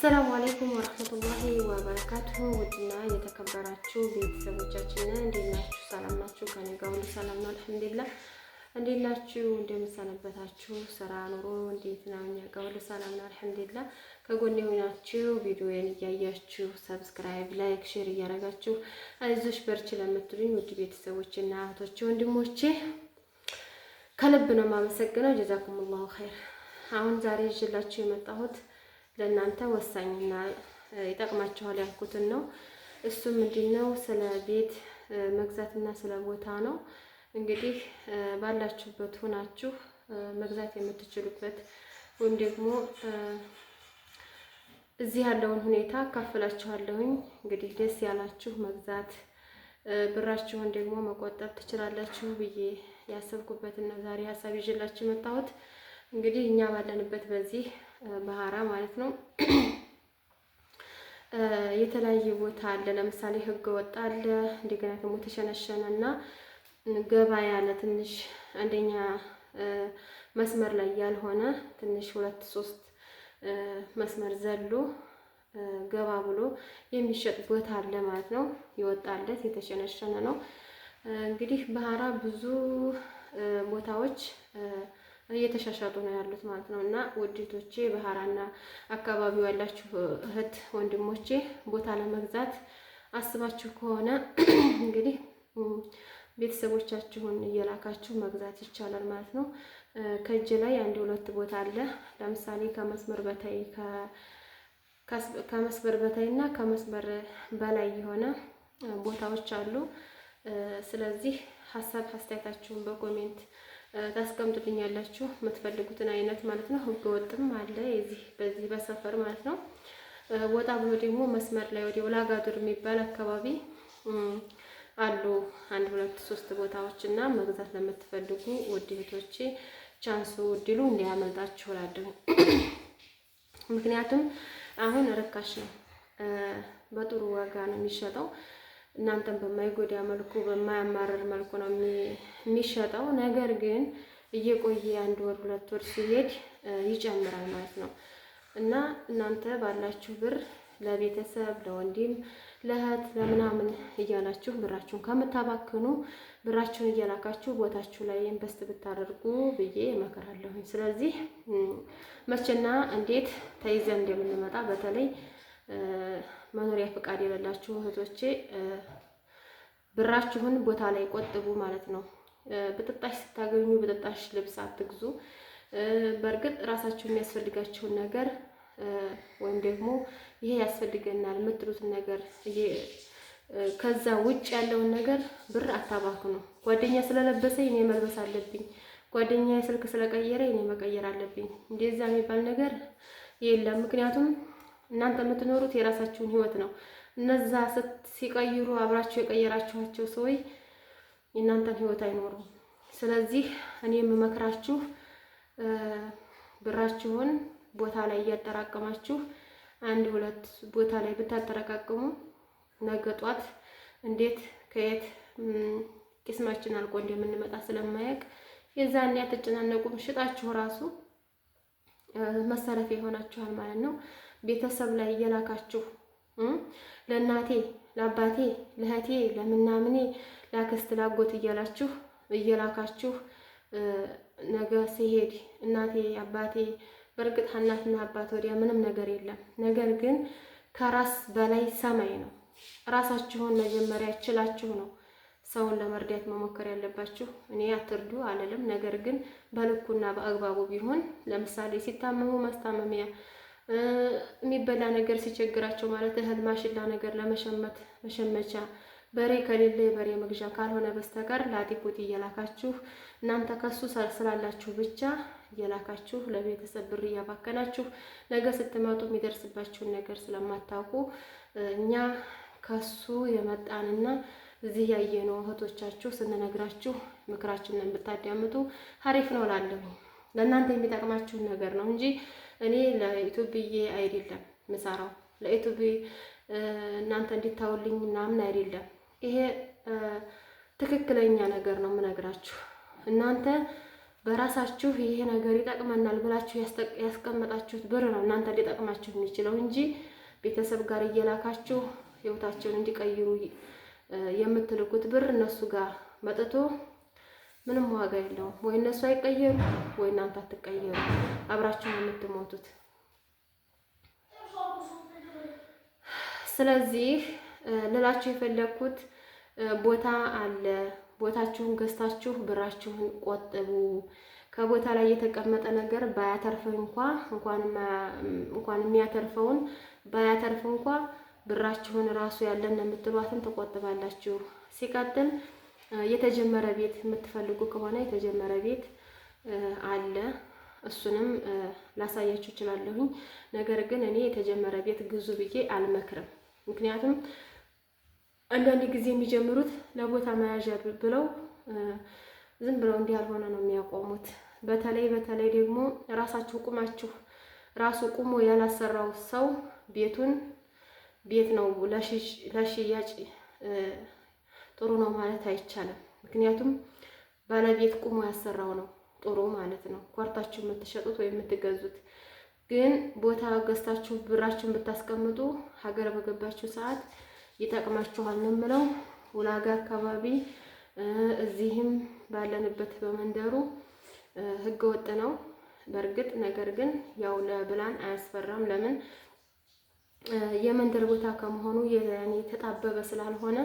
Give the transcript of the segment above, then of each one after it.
አሰላሙ አለይኩም ወራህመቱላሂ ወበረካቱሁ። ውድና የተከበራችሁ ቤተሰቦቻችን እንዴት ናችሁ? ሰላም ናችሁ? ከኔ ጋር ሁሉ ሰላም ነው አልሐምዱሊላህ። እንዴት ናችሁ? እንደምሰነበታችሁ? ስራ ኑሮ እንዴት ነው? እኛ ጋር ሁሉ ሰላም ነው አልሐምዱሊላህ። ከጎኔ ሆናችሁ ቪዲዮዬን እያያችሁ ሰብስክራይብ፣ ላይክ፣ ሼር እያደረጋችሁ አይዞሽ በርቺ ለምትሉኝ ውድ ቤተሰቦችና እህቶቼ ወንድሞቼ ከልብ ነው የማመሰግነው። ጀዛኩሙላሁ ኸይር። አሁን ዛሬ ይዤላችሁ የመጣሁት ለእናንተ ወሳኝና ይጠቅማችኋል ያልኩትን ነው። እሱ ምንድነው? ስለ ቤት መግዛትና ስለ ቦታ ነው። እንግዲህ ባላችሁበት ሆናችሁ መግዛት የምትችሉበት ወይም ደግሞ እዚህ ያለውን ሁኔታ አካፍላችኋለሁኝ። እንግዲህ ደስ ያላችሁ መግዛት ብራችሁን ደግሞ መቆጠብ ትችላላችሁ ብዬ ያሰብኩበትን ነው ዛሬ ሀሳብ ይዤላችሁ የመጣሁት። እንግዲህ እኛ ባለንበት በዚህ ባህራ ማለት ነው የተለያየ ቦታ አለ። ለምሳሌ ህገ ወጥ አለ፣ እንደገና ደግሞ ተሸነሸነና ገባ ያለ ትንሽ አንደኛ መስመር ላይ ያልሆነ ትንሽ 2-3 መስመር ዘሎ ገባ ብሎ የሚሸጥ ቦታ አለ ማለት ነው። ይወጣለት የተሸነሸነ ነው። እንግዲህ ባህራ ብዙ ቦታዎች እየተሻሻጡ ነው ያሉት ማለት ነው። እና ውዴቶቼ ባህራና አካባቢው ያላችሁ እህት ወንድሞቼ ቦታ ለመግዛት አስባችሁ ከሆነ እንግዲህ ቤተሰቦቻችሁን እየላካችሁ መግዛት ይቻላል ማለት ነው። ከእጅ ላይ 1-2 ቦታ አለ። ለምሳሌ ከመስመር በታይ እና ከመስመር በላይ የሆነ ቦታዎች አሉ። ስለዚህ ሀሳብ አስተያየታችሁን በኮሜንት ታስቀምጡልኛላችሁ የምትፈልጉትን አይነት ማለት ነው። ህገ ወጥም አለ በዚህ በሰፈር ማለት ነው። ወጣ ብሎ ደግሞ መስመር ላይ ወደ ወላጋዱር የሚባል አካባቢ አሉ 1-2-3 ቦታዎች እና መግዛት ለምትፈልጉ ውድ እህቶቼ ቻንሱ እድሉ እንዲያመልጣችሁ እላለሁ። ምክንያቱም አሁን ርካሽ ነው፣ በጥሩ ዋጋ ነው የሚሸጠው። እናንተን በማይጎዳ መልኩ በማያማርር መልኩ ነው የሚሸጠው። ነገር ግን እየቆየ 1 ወር 2 ወር ሲሄድ ይጨምራል ማለት ነው። እና እናንተ ባላችሁ ብር ለቤተሰብ ለወንድም ለእህት ለምናምን እያላችሁ ብራችሁን ከምታባክኑ ብራችሁን እየላካችሁ ቦታችሁ ላይ ኢንቨስት ብታደርጉ ብዬ እመክራለሁኝ። ስለዚህ መቼና እንዴት ተይዘን እንደምንመጣ በተለይ መኖሪያ ፈቃድ የሌላችሁ እህቶቼ ብራችሁን ቦታ ላይ ቆጥቡ ማለት ነው። ብጥጣሽ ስታገኙ ብጥጣሽ ልብስ አትግዙ። በእርግጥ ራሳችሁ የሚያስፈልጋችሁን ነገር ወይም ደግሞ ይሄ ያስፈልገናል የምትሉትን ነገር ከዛ ውጭ ያለውን ነገር ብር አታባክኑ። ጓደኛ ስለለበሰ እኔ መልበስ አለብኝ፣ ጓደኛ ስልክ ስለቀየረ እኔ መቀየር አለብኝ፣ እንደዛ የሚባል ነገር የለም። ምክንያቱም እናንተ የምትኖሩት የራሳችሁን ህይወት ነው። እነዛ ሲቀይሩ አብራችሁ የቀየራችኋቸው ሰዎች የእናንተን ህይወት አይኖሩም። ስለዚህ እኔ የምመክራችሁ ብራችሁን ቦታ ላይ እያጠራቀማችሁ 1-2 ቦታ ላይ ብታጠራቀሙ ነገ ጧት እንዴት ከየት ቂስማችን አልቆ እንደምንመጣ ስለማያውቅ የዛኔ አትጨናነቁም። ሽጣችሁ ራሱ መሰረፍ ይሆናችኋል ማለት ነው። ቤተሰብ ላይ እየላካችሁ ለእናቴ ለአባቴ ለእህቴ ለምናምኔ ላክስት ላጎት እየላካችሁ ነገ ሲሄድ እናቴ አባቴ በእርግጥ እናትና አባት ወዲያ ምንም ነገር የለም። ነገር ግን ከራስ በላይ ሰማይ ነው። ራሳችሁን መጀመሪያ ችላችሁ ነው ሰውን ለመርዳት መሞከር ያለባችሁ። እኔ አትርዱ አልልም። ነገር ግን በልኩና በአግባቡ ቢሆን ለምሳሌ ሲታመሙ ማስታመሚያ የሚበላ ነገር ሲቸግራቸው ማለት እህል ማሽላ ነገር መሸመቻ በሬ ከሌለ የበሬ መግዣ ካልሆነ በስተቀር ላጢፑት እየላካችሁ እናንተ ከሱ ስላላችሁ ብቻ እየላካችሁ ለቤተሰብ ብር እያባከናችሁ ነገ ስትመጡ የሚደርስባችሁን ነገር ስለማታውቁ እኛ ከሱ የመጣንና እዚህ ያየነው እህቶቻችሁ ስንነግራችሁ ምክራችንን ብታዳምጡ አሪፍ ነው እላለሁ። ለእናንተ የሚጠቅማችሁን ነገር ነው እንጂ እኔ ለዩቲዩብዬ አይደለም ምሰራው፣ ለዩቲዩብ እናንተ እንዲታውልኝ ምናምን አይደለም። ይሄ ትክክለኛ ነገር ነው የምነግራችሁ። እናንተ በራሳችሁ ይሄ ነገር ይጠቅመናል ብላችሁ ያስቀመጣችሁት ብር ነው እናንተ ሊጠቅማችሁ የሚችለው እንጂ ቤተሰብ ጋር እየላካችሁ ህይወታቸውን እንዲቀይሩ የምትልኩት ብር እነሱ ጋር መጥቶ ምንም ዋጋ የለውም። ወይ እነሱ አይቀየሩ ወይ እናንተ አትቀየሩ። አብራችሁ ነው የምትሞቱት። ስለዚህ ልላችሁ የፈለኩት ቦታ አለ። ቦታችሁን ገዝታችሁ ብራችሁን ቆጥቡ። ከቦታ ላይ የተቀመጠ ነገር ባያተርፍ እንኳን የሚያተርፈውን ባያተርፍ እንኳ ብራችሁን ራሱ ያለን የምትሏትን ትቆጥባላችሁ። ሲቀጥል የተጀመረ ቤት የምትፈልጉ ከሆነ የተጀመረ ቤት አለ። እሱንም ላሳያችሁ እችላለሁኝ። ነገር ግን እኔ የተጀመረ ቤት ግዙ ብዬ አልመክርም። ምክንያቱም አንዳንድ ጊዜ የሚጀምሩት ለቦታ መያዣ ብለው ዝም ብለው እንዲህ ያልሆነ ነው የሚያቆሙት። በተለይ ደግሞ ራሳችሁ ቁማችሁ ራሱ ቁሞ ያላሰራው ሰው ቤቱን ቤት ነው ለሽያጭ ጥሩ ነው ማለት አይቻልም። ምክንያቱም ባለቤት ቁሞ ያሰራው ነው ጥሩ ማለት ነው ኮርታችሁ የምትሸጡት ወይ የምትገዙት። ግን ቦታ ገዝታችሁ ብራችሁን ብታስቀምጡ ሀገር በገባችሁ ሰዓት ይጠቅማችኋል ነው የምለው። ውላጋ አካባቢ እዚህም ባለንበት በመንደሩ ህገ ወጥ ነው በእርግጥ። ነገር ግን ያው ለብላን አያስፈራም። ለምን የመንደር ቦታ ከመሆኑ የተጣበበ ስላልሆነ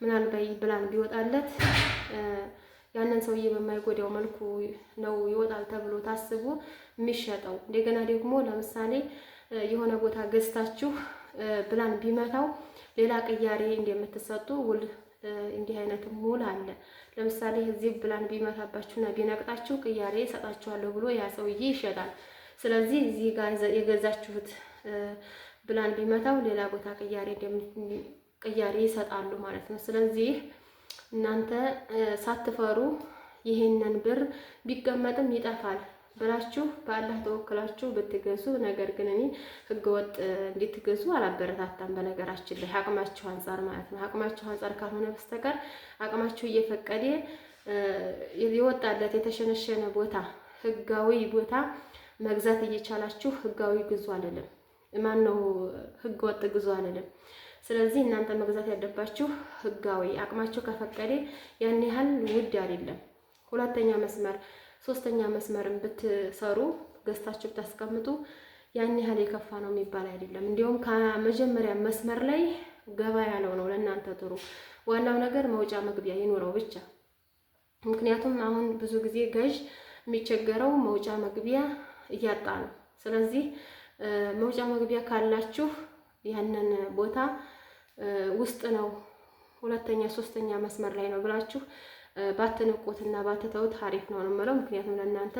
ምናልባት ብላን ቢወጣለት ያንን ሰውዬ በማይጎዳው መልኩ ነው ይወጣል ተብሎ ታስቦ የሚሸጠው። እንደገና ደግሞ ለምሳሌ የሆነ ቦታ ገዝታችሁ ብላን ቢመታው ሌላ ቅያሬ እንደምትሰጡ ውል እንዲህ አይነት ውል አለ። ለምሳሌ እዚህ ብላን ቢመታባችሁና ቢነቅጣችሁ ቅያሬ እሰጣችኋለሁ ብሎ ያ ሰውዬ ይሸጣል። ስለዚህ እዚህ ጋር የገዛችሁት ብላን ቢመታው ሌላ ቦታ ቅያሬ ይሰጣሉ ማለት ነው። ስለዚህ እናንተ ሳትፈሩ ይሄንን ብር ቢቀመጥም ይጠፋል ብላችሁ በአላህ ተወክላችሁ ብትገዙ። ነገር ግን እኔ ህገወጥ እንድትገዙ አላበረታታም። በነገራችን ላይ አቅማችሁ አንፃር ማለት ነው። አቅማችሁ አንፃር ካልሆነ በስተቀር አቅማችሁ እየፈቀደ የወጣለት የተሸነሸነ ቦታ ህጋዊ ቦታ መግዛት እየቻላችሁ ህጋዊ ግዙ አልልም። ማን ነው ህገወጥ ግዙ አልልም። ስለዚህ እናንተ መግዛት ያለባችሁ ህጋዊ አቅማችሁ ከፈቀደ ያን ያህል ውድ አይደለም። ሁለተኛ መስመር ሶስተኛ መስመርን ብትሰሩ ገዝታችሁ ብታስቀምጡ ያን ያህል የከፋ ነው የሚባል አይደለም። እንዲያውም ከመጀመሪያ መስመር ላይ ገባ ያለው ነው ለእናንተ ጥሩ። ዋናው ነገር መውጫ መግቢያ ይኖረው ብቻ። ምክንያቱም አሁን ብዙ ጊዜ ገዥ የሚቸገረው መውጫ መግቢያ እያጣ ነው። ስለዚህ መውጫ መግቢያ ካላችሁ ያንን ቦታ ውስጥ ነው ሁለተኛ ሶስተኛ መስመር ላይ ነው ብላችሁ ባትንቁትና ባትተውት አሪፍ ነው የምለው። ምክንያቱም ለእናንተ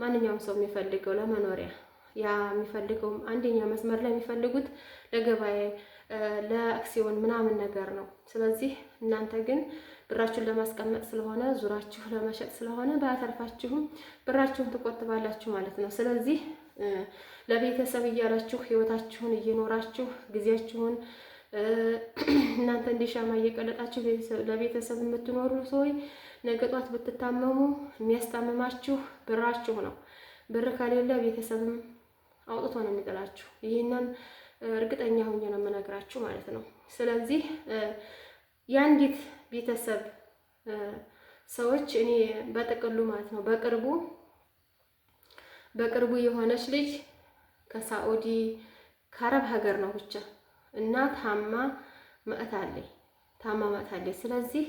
ማንኛውም ሰው የሚፈልገው ለመኖሪያ ያ የሚፈልገው አንደኛ መስመር ላይ የሚፈልጉት ለገበያ ለአክሲዮን ምናምን ነገር ነው። ስለዚህ እናንተ ግን ብራችሁን ለማስቀመጥ ስለሆነ ዙራችሁ ለመሸጥ ስለሆነ ባያተርፋችሁም ብራችሁን ትቆጥባላችሁ ማለት ነው። ስለዚህ ለቤተሰብ እያላችሁ ህይወታችሁን እየኖራችሁ ጊዜያችሁን እናንተ እንዲሻማ እየቀለጣችሁ ለቤተሰብ የምትኖሩ ሰዎች ነገ ጧት ብትታመሙ የሚያስታምማችሁ ብራችሁ ነው። ብር ከሌለ ቤተሰብም አውጥቶ ነው የሚጥላችሁ። ይህንን እርግጠኛ ሆኜ ነው የምነግራችሁ ማለት ነው። ስለዚህ የአንዲት ቤተሰብ ሰዎች እኔ በጥቅሉ ማለት ነው በቅርቡ የሆነች ልጅ ከሳኡዲ ከአረብ ሀገር ነው ብቻ እና ታማ መጥታለች። ስለዚህ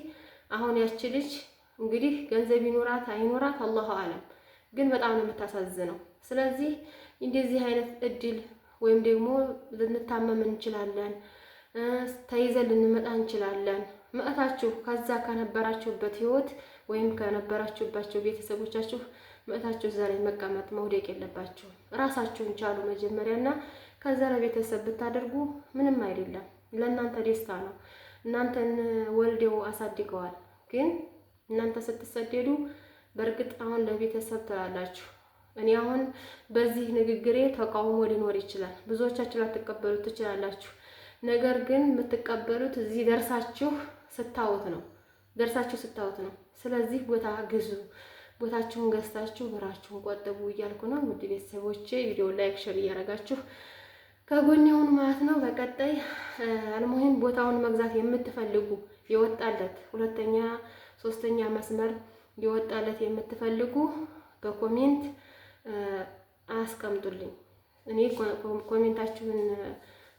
አሁን ያቺ ልጅ እንግዲህ ገንዘብ ይኖራት አይኖራት አላሁ አለም፣ ግን በጣም ነው የምታሳዝነው። ስለዚህ እንደዚህ አይነት እድል ወይም ደግሞ ልንታመም እንችላለን፣ ተይዘን ልንመጣ እንችላለን። መጥታችሁ ከዛ ከነበራችሁበት ህይወት ወይም ከነበራችሁባቸው ቤተሰቦቻችሁ መጥታችሁ ዛሬ መቀመጥ መውደቅ የለባችሁም። ራሳችሁን ቻሉ መጀመሪያና ከዛ ለቤተሰብ ብታደርጉ ምንም አይደለም። ለእናንተ ደስታ ነው። እናንተን ወልደው አሳድገዋል። ግን እናንተ ስትሰደዱ በእርግጥ አሁን ለቤተሰብ ትላላችሁ። እኔ አሁን በዚህ ንግግሬ ተቃውሞ ሊኖር ይችላል። ብዙዎቻችሁ ላትቀበሉት ትችላላችሁ። ነገር ግን የምትቀበሉት እዚህ ደርሳችሁ ስታዩት ነው። ስለዚህ ቦታ ግዙ። ቦታችሁን ገዝታችሁ ብራችሁን ቆጥቡ እያልኩ ነው። ውድ ቤተሰቦቼ ቪዲዮ ላይክ፣ ሼር እያደረጋችሁ ከጎን የሆኑ ማለት ነው። በቀጣይ አልሙሂም ቦታውን መግዛት የምትፈልጉ የወጣለት ሁለተኛ ሶስተኛ መስመር የወጣለት የምትፈልጉ በኮሜንት አስቀምጡልኝ። እኔ ኮሜንታችሁን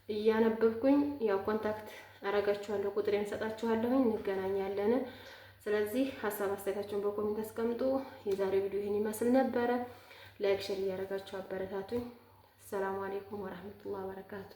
እያነበብኩኝ ያው ኮንታክት አረጋችኋለሁ፣ ቁጥሬን ሰጣችኋለሁኝ፣ እንገናኛለን። ስለዚህ ሀሳብ አስተያየታችሁን በኮሜንት አስቀምጡ። የዛሬው ቪዲዮ ይህን ይመስል ነበረ። ላይክ ሼር እያደረጋችሁ አበረታቱኝ። ሰላም አለይኩም ወራህመቱላሂ ወበረካቱ።